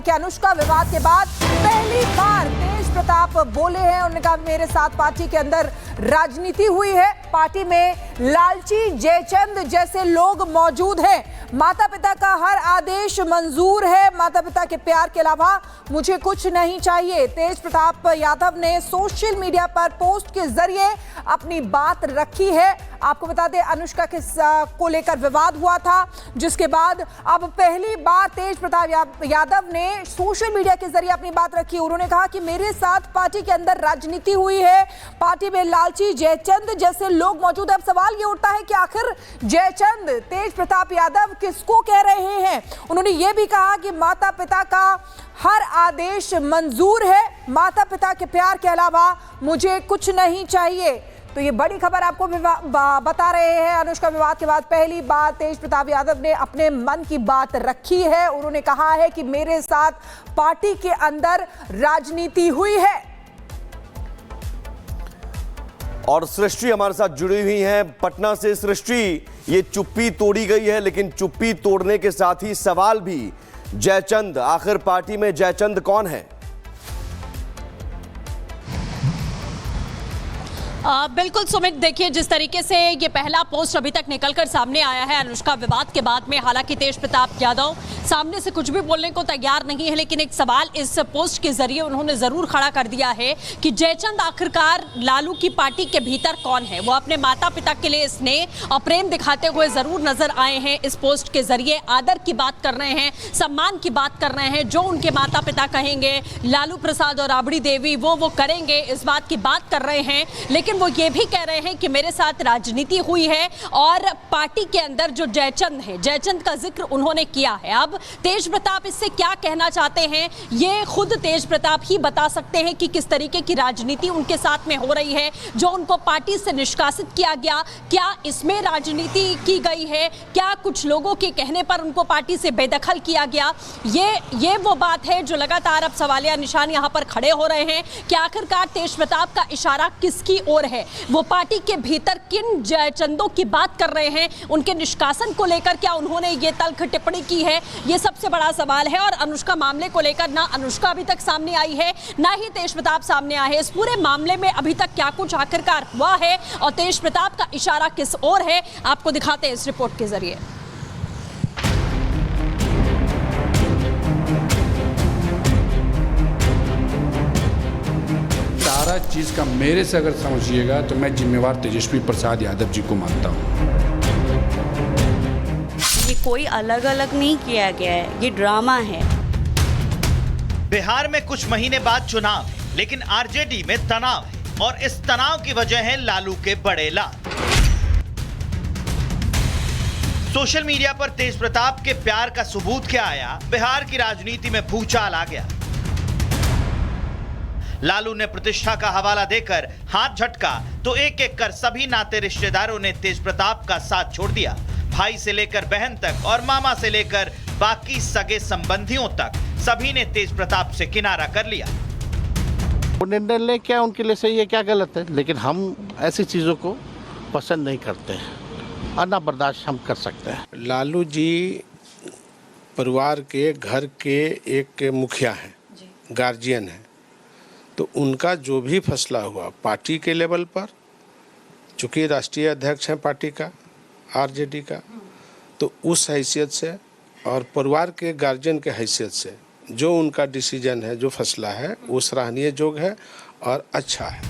कि अनुष्का विवाद के बाद पहली बार तेज प्रताप बोले हैं। उन्होंने कहा मेरे साथ पार्टी के अंदर राजनीति हुई है, पार्टी में लालची जयचंद जैसे लोग मौजूद हैं, माता पिता का हर आदेश मंजूर है, माता पिता के प्यार के अलावा मुझे कुछ नहीं चाहिए। तेज प्रताप यादव ने सोशल मीडिया पर पोस्ट के जरिए अपनी बात रखी है। आपको बता दें अनुष्का को लेकर विवाद हुआ था, जिसके बाद अब पहली बार तेज प्रताप यादव ने सोशल मीडिया के जरिए अपनी बात रखी। उन्होंने कहा कि मेरे साथ पार्टी के अंदर राजनीति हुई है, पार्टी में लालची जयचंद जैसे लोग मौजूद है। अब सवाल ये उठता है कि आखिर जयचंद तेज प्रताप यादव किसको कह रहे हैं। उन्होंने ये भी कहा कि माता पिता का हर आदेश मंजूर है, माता पिता के प्यार के अलावा मुझे कुछ नहीं चाहिए। तो ये बड़ी खबर आपको बता रहे हैं। अनुष्का विवाद के बाद पहली बार तेज प्रताप यादव ने अपने मन की बात रखी है। उन्होंने कहा है कि मेरे साथ पार्टी के अंदर राजनीति हुई है। और सृष्टि हमारे साथ जुड़ी हुई हैं पटना से। सृष्टि, ये चुप्पी तोड़ी गई है, लेकिन चुप्पी तोड़ने के साथ ही सवाल भी जयचंद, आखिर पार्टी में जयचंद कौन है? बिल्कुल सुमित, देखिए जिस तरीके से ये पहला पोस्ट अभी तक निकलकर सामने आया है अनुष्का विवाद के बाद में, हालांकि तेज प्रताप यादव सामने से कुछ भी बोलने को तैयार नहीं है, लेकिन एक सवाल इस पोस्ट के जरिए उन्होंने जरूर खड़ा कर दिया है कि जयचंद आखिरकार लालू की पार्टी के भीतर कौन है। वो अपने माता पिता के लिए स्नेह और प्रेम दिखाते हुए जरूर नजर आए हैं इस पोस्ट के जरिए। आदर की बात कर रहे हैं, सम्मान की बात कर रहे हैं, जो उनके माता पिता कहेंगे लालू प्रसाद और राबड़ी देवी वो करेंगे, इस बात की बात कर रहे हैं। लेकिन वो ये भी कह रहे हैं कि मेरे साथ राजनीति हुई है और पार्टी के अंदर जो जयचंद है, जयचंद का जिक्र उन्होंने किया है। अब तेज प्रताप इससे क्या कहना चाहते हैं ये खुद तेज प्रताप ही बता सकते हैं कि किस तरीके की राजनीति उनके साथ में हो रही है। जो उनको पार्टी से निष्कासित किया गया, क्या इसमें राजनीति की गई है, क्या कुछ लोगों के कहने पर उनको पार्टी से बेदखल किया गया, ये वो बात है जो लगातार अब सवालिया निशान यहां पर खड़े हो रहे हैं कि आखिरकार तेज प्रताप का इशारा किसकी ओर है। वो पार्टी के भीतर किन जयचंदों की बात कर रहे हैं, उनके निष्कासन को लेकर क्या उन्होंने ये तल्ख टिप्पणी की है, ये सबसे बड़ा सवाल है। और अनुष्का मामले को लेकर ना अनुष्का अभी तक सामने आई है, ना ही तेज प्रताप सामने आए हैं। इस पूरे मामले में अभी तक क्या कुछ आखिरकार हुआ है और तेज प्रताप का इशारा किस ओर है, आपको दिखाते हैं इस रिपोर्ट के जरिए। सारा चीज का मेरे से अगर समझिएगा तो मैं जिम्मेवार तेजस्वी प्रसाद यादव जी को मानता हूँ। ये कोई अलग अलग नहीं किया गया है, ये ड्रामा है। बिहार में कुछ महीने बाद चुनाव है, लेकिन आरजेडी में तनाव है और इस तनाव की वजह है लालू के बड़े लाल। सोशल मीडिया पर तेज प्रताप के प्यार का सबूत क्या आया, बिहार की राजनीति में भूचाल आ गया। लालू ने प्रतिष्ठा का हवाला देकर हाथ झटका तो एक एक कर सभी नाते रिश्तेदारों ने तेज प्रताप का साथ छोड़ दिया। भाई से लेकर बहन तक और मामा से लेकर बाकी सगे संबंधियों तक सभी ने तेज प्रताप से किनारा कर लिया। निर्णय ले क्या उनके लिए सही है, क्या गलत है, लेकिन हम ऐसी चीजों को पसंद नहीं करते हैं और ना बर्दाश्त हम कर सकते हैं। लालू जी परिवार के घर के एक मुखिया हैं, गार्जियन हैं, तो उनका जो भी फैसला हुआ पार्टी के लेवल पर, चूँकि राष्ट्रीय अध्यक्ष हैं पार्टी का आरजेडी का, तो उस हैसियत से और परिवार के गार्जियन के हैसियत से जो उनका डिसीजन है, जो फैसला है, वो सराहनीय जोग है और अच्छा है।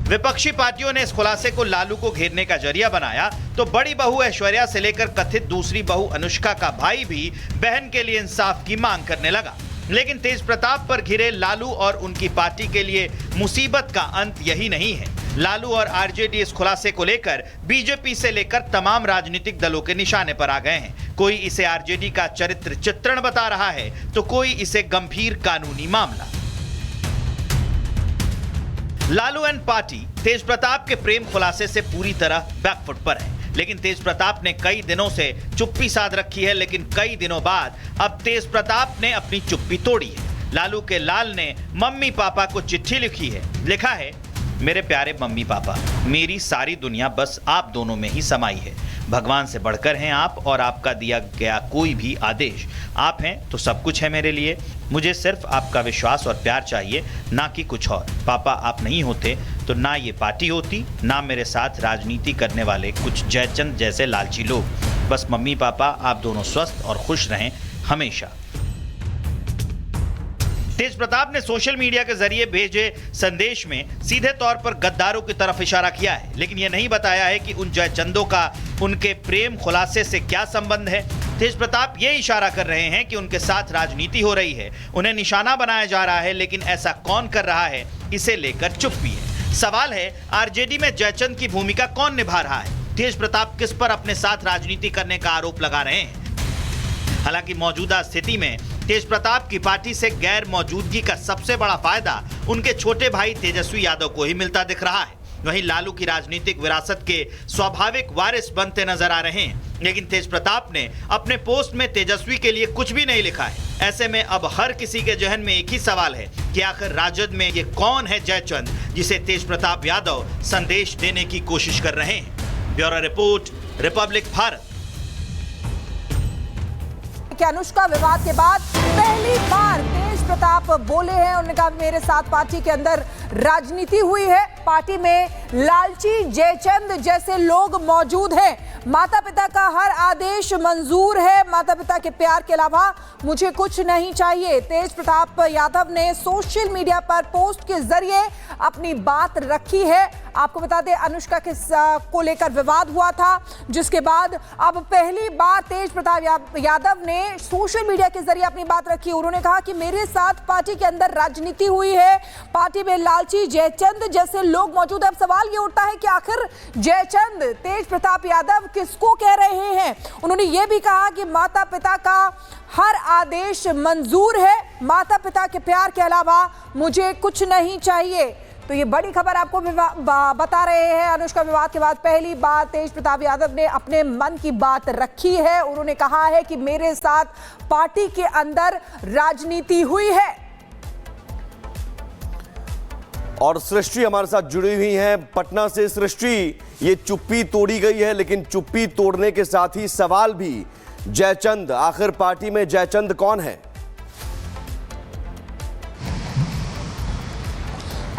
विपक्षी पार्टियों ने इस खुलासे को लालू को घेरने का जरिया बनाया तो बड़ी बहू ऐश्वर्या से लेकर कथित दूसरी बहू अनुष्का का भाई भी बहन के लिए इंसाफ की मांग करने लगा। लेकिन तेज प्रताप पर घिरे लालू और उनकी पार्टी के लिए मुसीबत का अंत यही नहीं है। लालू और आरजेडी इस खुलासे को लेकर बीजेपी से लेकर तमाम राजनीतिक दलों के निशाने पर आ गए हैं। कोई इसे आरजेडी का चरित्र चित्रण बता रहा है तो कोई इसे गंभीर कानूनी मामला। लालू एंड पार्टी तेज प्रताप के प्रेम खुलासे से पूरी तरह बैकफुट पर है, लेकिन तेज प्रताप ने कई दिनों से चुप्पी साध रखी है। लेकिन कई दिनों बाद अब तेज प्रताप ने अपनी चुप्पी तोड़ी है। लालू के लाल ने मम्मी पापा को चिट्ठी लिखी है। लिखा है, मेरे प्यारे मम्मी पापा, मेरी सारी दुनिया बस आप दोनों में ही समाई है। भगवान से बढ़कर हैं आप और आपका दिया गया कोई भी आदेश। आप हैं तो सब कुछ है मेरे लिए। मुझे सिर्फ आपका विश्वास और प्यार चाहिए, ना कि कुछ और। पापा आप नहीं होते तो ना ये पार्टी होती, ना मेरे साथ राजनीति करने वाले कुछ जयचंद जैसे लालची लोग। बस मम्मी पापा आप दोनों स्वस्थ और खुश रहें हमेशा। तेज प्रताप ने सोशल मीडिया के जरिए भेजे संदेश में सीधे तौर पर गद्दारों की तरफ इशारा किया है, लेकिन यह नहीं बताया है कि उन जयचंदों का उनके प्रेम खुलासे से क्या संबंध है। तेज प्रताप ये इशारा कर रहे हैं कि उनके साथ राजनीति हो रही है, उन्हें निशाना बनाया जा रहा है, लेकिन ऐसा कौन कर रहा है इसे लेकर चुप्पी है। सवाल है आरजेडी में जयचंद की भूमिका कौन निभा रहा है। तेज प्रताप किस पर अपने साथ राजनीति करने का आरोप लगा रहे हैं। हालांकि मौजूदा स्थिति में तेज प्रताप की पार्टी से गैर मौजूदगी का सबसे बड़ा फायदा उनके छोटे भाई तेजस्वी यादव को ही मिलता दिख रहा है। वहीं लालू की राजनीतिक विरासत के स्वाभाविक वारिस बनते नजर आ रहे हैं, लेकिन तेज प्रताप ने अपने पोस्ट में तेजस्वी के लिए कुछ भी नहीं लिखा है। ऐसे में अब हर किसी के जहन में एक ही सवाल है कि आखिर राजद में ये कौन है जयचंद जिसे तेज प्रताप यादव संदेश देने की कोशिश कर रहे हैं। Bureau report, Republic Bharat. कि अनुष्का विवाद के बाद पहली बार तेज प्रताप बोले हैं। उन्होंने कहा मेरे साथ पार्टी के अंदर राजनीति हुई है, पार्टी में लालची जयचंद जैसे लोग मौजूद हैं, माता पिता का हर आदेश मंजूर है, माता पिता के प्यार के अलावा मुझे कुछ नहीं चाहिए। तेज प्रताप यादव ने सोशल मीडिया पर पोस्ट के जरिए अपनी बात रखी है। आपको बता दें अनुष्का को लेकर विवाद हुआ था, जिसके बाद अब पहली बार तेज प्रताप यादव ने सोशल मीडिया के जरिए अपनी बात रखी। उन्होंने कहा कि मेरे साथ पार्टी के अंदर राजनीति हुई है, पार्टी में लालची जयचंद जैसे लोग मौजूद हैं। अब सवाल ये उठता है कि आखिर जयचंद तेज प्रताप यादव किसको कह रहे हैं। उन्होंने ये भी कहा कि माता पिता का हर आदेश मंजूर है, माता पिता के प्यार के अलावा मुझे कुछ नहीं चाहिए। तो ये बड़ी खबर आपको बता रहे हैं। अनुष्का विवाद के बाद पहली बार तेज प्रताप यादव ने अपने मन की बात रखी है। उन्होंने कहा है कि मेरे साथ पार्टी के अंदर राजनीति हुई है। और सृष्टि हमारे साथ जुड़ी हुई हैं पटना से। सृष्टि, ये चुप्पी तोड़ी गई है, लेकिन चुप्पी तोड़ने के साथ ही सवाल भी जयचंद, आखिर पार्टी में जयचंद कौन है?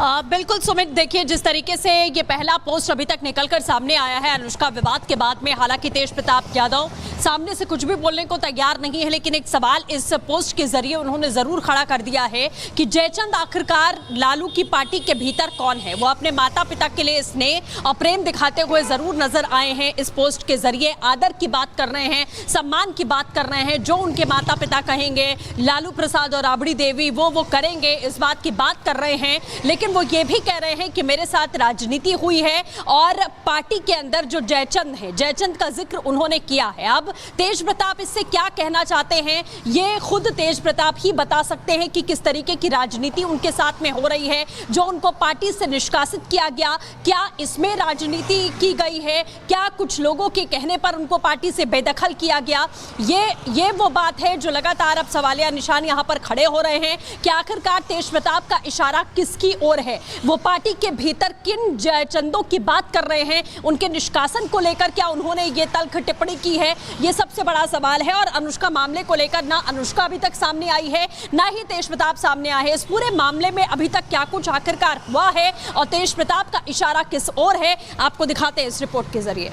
बिल्कुल सुमित, देखिए जिस तरीके से ये पहला पोस्ट अभी तक निकलकर सामने आया है अनुष्का विवाद के बाद में, हालांकि तेज प्रताप यादव सामने से कुछ भी बोलने को तैयार नहीं है, लेकिन एक सवाल इस पोस्ट के जरिए उन्होंने जरूर खड़ा कर दिया है कि जयचंद आखिरकार लालू की पार्टी के भीतर कौन है। वो अपने माता पिता के लिए स्नेह और प्रेम दिखाते हुए जरूर नजर आए हैं इस पोस्ट के जरिए। आदर की बात कर रहे हैं, सम्मान की बात कर रहे हैं, जो उनके माता पिता कहेंगे, लालू प्रसाद और राबड़ी देवी वो करेंगे, इस बात की बात कर रहे हैं। लेकिन वो ये भी कह रहे हैं कि मेरे साथ राजनीति हुई है और पार्टी के अंदर जो जयचंद है, जयचंद का जिक्र उन्होंने किया है। अब तेज प्रताप इससे क्या कहना चाहते हैं ये खुद तेज प्रताप ही बता सकते हैं कि किस तरीके की राजनीति उनके साथ में हो रही है। जो उनको पार्टी से निष्कासित किया गया, क्या इसमें राजनीति की गई है, क्या कुछ लोगों के कहने पर उनको पार्टी से बेदखल किया गया, ये वो बात है जो लगातार अब सवालिया निशान यहाँ पर खड़े हो रहे हैं कि आखिरकार तेज प्रताप का इशारा किसकी ओर है। वो पार्टी के भीतर किन जयचंदों की बात कर रहे हैं, उनके निष्कासन को लेकर क्या उन्होंने ये तल्ख टिप्पणी की है, ये सबसे बड़ा सवाल है। और अनुष्का मामले को लेकर ना अनुष्का अभी तक सामने आई है, ना ही तेज प्रताप सामने आए हैं। इस पूरे मामले में अभी तक क्या कुछ आखिरकार हुआ है और तेज प्रताप का इशारा किस ओर है, आपको दिखाते हैं इस रिपोर्ट के जरिए।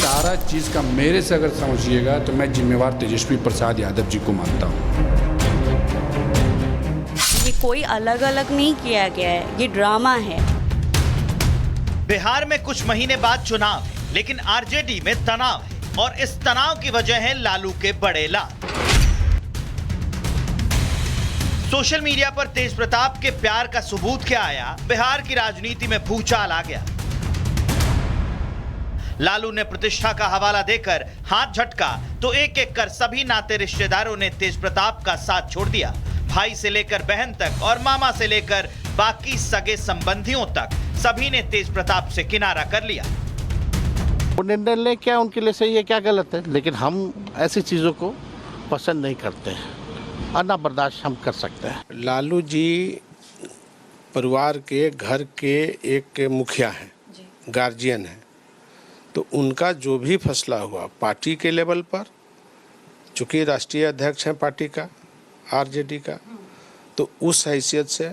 सारा चीज का मेरे से अगर समझिएगा तो मैं जिम्मेवार तेजस्वी प्रसाद यादव जी को मानता हूँ। ये कोई अलग अलग नहीं किया गया है, ये ड्रामा है। बिहार में कुछ महीने बाद चुनाव है, लेकिन आरजेडी में तनाव है और इस तनाव की वजह है लालू के बड़े लाल। सोशल मीडिया पर तेज प्रताप के प्यार का सबूत क्या आया, बिहार की राजनीति में भूचाल आ गया। लालू ने प्रतिष्ठा का हवाला देकर हाथ झटका तो एक एक कर सभी नाते रिश्तेदारों ने तेज प्रताप का साथ छोड़ दिया। भाई से लेकर बहन तक और मामा से लेकर बाकी सगे संबंधियों तक सभी ने तेज प्रताप से किनारा कर लिया। वो निर्णय ले क्या उनके लिए सही है क्या गलत है, लेकिन हम ऐसी चीज़ों को पसंद नहीं करते हैं अन्ना बर्दाश्त हम कर सकते हैं। लालू जी परिवार के घर के एक मुखिया हैं, गार्जियन हैं, तो उनका जो भी फैसला हुआ पार्टी के लेवल पर, चूँकि राष्ट्रीय अध्यक्ष हैं पार्टी का, आरजेडी का, तो उस हैसियत से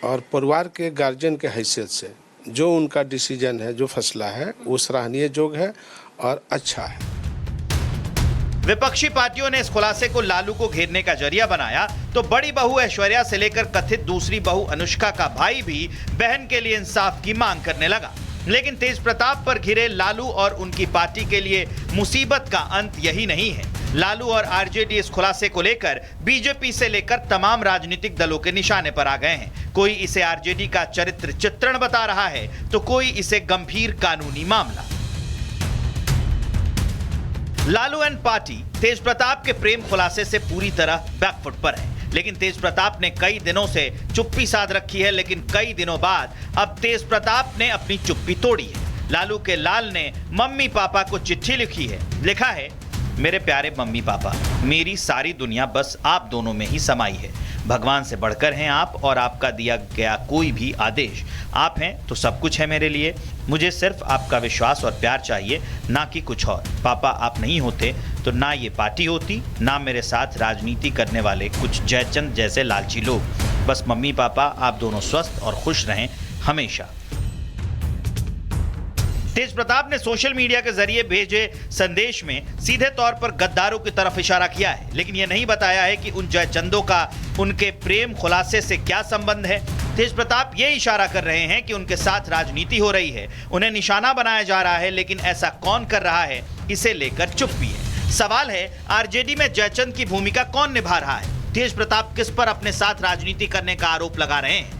और परिवार के गार्जियन के हैसियत से जो उनका डिसीजन है, जो फैसला है, वो सराहनीय जोग है और अच्छा है। विपक्षी पार्टियों ने इस खुलासे को लालू को घेरने का जरिया बनाया तो बड़ी बहू ऐश्वर्या से लेकर कथित दूसरी बहू अनुष्का का भाई भी बहन के लिए इंसाफ की मांग करने लगा। लेकिन तेज प्रताप पर घिरे लालू और उनकी पार्टी के लिए मुसीबत का अंत यही नहीं है। लालू और आरजेडी इस खुलासे को लेकर बीजेपी से लेकर तमाम राजनीतिक दलों के निशाने पर आ गए हैं। कोई इसे आरजेडी का चरित्र चित्रण बता रहा है तो कोई इसे गंभीर कानूनी मामला। लालू एंड पार्टी तेज प्रताप के प्रेम खुलासे से पूरी तरह बैकफुट पर है, लेकिन तेज प्रताप ने कई दिनों से चुप्पी साध रखी है। लेकिन कई दिनों बाद अब तेज प्रताप ने अपनी चुप्पी तोड़ी है। लालू के लाल ने मम्मी पापा को चिट्ठी लिखी है। लिखा है, मेरे प्यारे मम्मी पापा, मेरी सारी दुनिया बस आप दोनों में ही समाई है। भगवान से बढ़कर हैं आप और आपका दिया गया कोई भी आदेश। आप हैं तो सब कुछ है मेरे लिए। मुझे सिर्फ आपका विश्वास और प्यार चाहिए, ना कि कुछ और। पापा आप नहीं होते तो ना ये पार्टी होती, ना मेरे साथ राजनीति करने वाले कुछ जयचंद जैसे लालची लोग। बस मम्मी पापा आप दोनों स्वस्थ और खुश रहें हमेशा। तेज प्रताप ने सोशल मीडिया के जरिए भेजे संदेश में सीधे तौर पर गद्दारों की तरफ इशारा किया है, लेकिन यह नहीं बताया है कि उन जयचंदों का उनके प्रेम खुलासे से क्या संबंध है। तेज प्रताप ये इशारा कर रहे हैं कि उनके साथ राजनीति हो रही है, उन्हें निशाना बनाया जा रहा है, लेकिन ऐसा कौन कर रहा है इसे लेकर चुप्पी है। सवाल है, आरजेडी में जयचंद की भूमिका कौन निभा रहा है? तेज प्रताप किस पर अपने साथ राजनीति करने का आरोप लगा रहे हैं?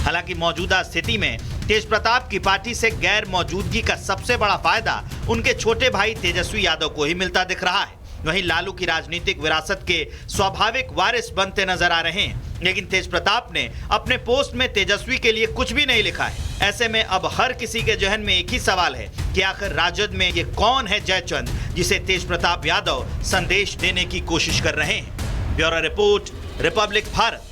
हालांकि मौजूदा स्थिति में तेज प्रताप की पार्टी से गैर मौजूदगी का सबसे बड़ा फायदा उनके छोटे भाई तेजस्वी यादव को ही मिलता दिख रहा है। वहीं लालू की राजनीतिक विरासत के स्वाभाविक वारिस बनते नजर आ रहे हैं, लेकिन तेज प्रताप ने अपने पोस्ट में तेजस्वी के लिए कुछ भी नहीं लिखा है। ऐसे में अब हर किसी के जहन में एक ही सवाल है कि आखिर राजद में ये कौन है जयचंद जिसे तेज प्रताप यादव संदेश देने की कोशिश कर रहे हैं। Bureau report, Republic Bharat.